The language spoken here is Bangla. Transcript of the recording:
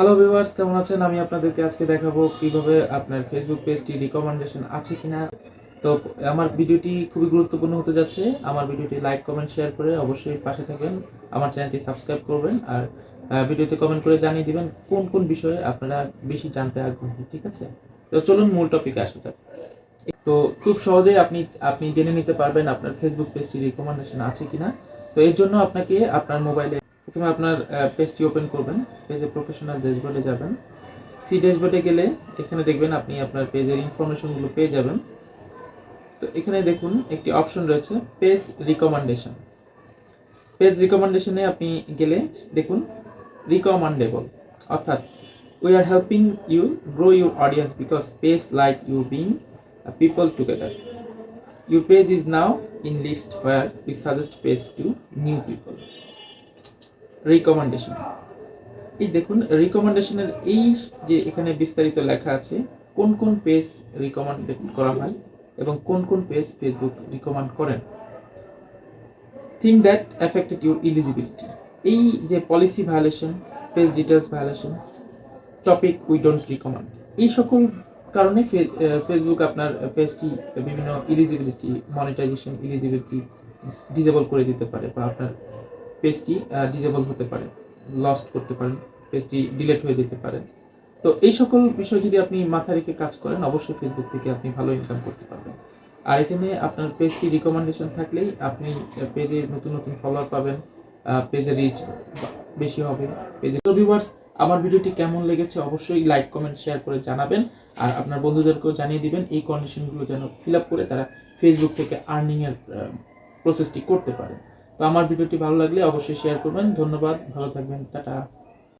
হ্যালো ভিউয়ার্স, কেমন আছেন? আমি আপনাদেরকে আজকে দেখাবো কিভাবে আপনার ফেসবুক পেজটি রিকমেন্ডেশন আছে কিনা। তো আমার ভিডিওটি খুবই গুরুত্বপূর্ণ হতে যাচ্ছে। আমার ভিডিওটি লাইক, কমেন্ট, শেয়ার করে অবশ্যই পাশে থাকবেন। আমার চ্যানেলটি সাবস্ক্রাইব করবেন আর ভিডিওতে কমেন্ট করে জানিয়ে দিবেন কোন কোন বিষয়ে আপনারা বেশি জানতে আগ্রহী। ঠিক আছে? তো চলুন মূল টপিকে আসা যাক। তো খুব সহজেই আপনি আপনি জেনে নিতে পারবেন আপনার ফেসবুক পেজটি রিকমেন্ডেশন আছে কিনা। তো এর জন্য আপনাকে আপনার মোবাইলে প্রথমে আপনার পেজটি ওপেন করবেন। পেজে প্রফেশনাল ড্যাশবোর্ডে যাবেন। সি ড্যাশবোর্ডে গেলে এখানে দেখবেন আপনি আপনার পেজের ইনফরমেশনগুলো পেয়ে যাবেন। তো এখানে দেখুন একটি অপশন রয়েছে পেজ রিকমেন্ডেশন। পেজ রিকমেন্ডেশনে আপনি গেলে দেখুন রিকমেন্ডেবল, অর্থাৎ we are helping you grow your audience because page like you bring people together. Your page is now in list where we suggest page to new people. Recommendation. এই দেখুন রিকমেন্ডেশনের এই যে এখানে বিস্তারিত লেখা আছে কোন কোন পেজ রিকমেন্ডেড করা হয় এবং কোন কোন পেজ ফেসবুক রিকমেন্ড করেন। Thing that affected your eligibility, এই যে policy violation, page details violation, topic we don't recommend, এই সকল কারণে ফেসবুক আপনার পেজটি বিভিন্ন এলিজিবিলিটি, মনিটাইজেশন এলিজিবিলিটি ডিসেবল করে দিতে পারে বা আপনার পেজটি ডিসেবল হতে পারে, লস্ট করতে পারেন, পেজটি ডিলিট হয়ে যেতে পারে। তো এই সকল বিষয় যদি আপনি মাথায় রেখে কাজ করেন অবশ্যই ফেসবুক থেকে আপনি ভালো ইনকাম করতে পারবেন। আর এখানে আপনার পেজটি রিকমেন্ডেশন থাকলেই আপনি পেজে নতুন নতুন ফলোয়ার পাবেন, পেজের রিচ বেশি হবে পেজে। তো ভিউয়ার্স, আমার ভিডিওটি কেমন লেগেছে অবশ্যই লাইক, কমেন্ট, শেয়ার করে জানাবেন আর আপনার বন্ধুদেরকেও জানিয়ে দিবেন এই কন্ডিশনগুলো যেন ফিল আপ করে তারা ফেসবুক থেকে আর্নিংয়ের প্রসেসটি করতে পারে। তো আমার ভিডিওটি ভালো লাগলে অবশ্যই শেয়ার করবেন। ধন্যবাদ, ভালো থাকবেন, টাটা।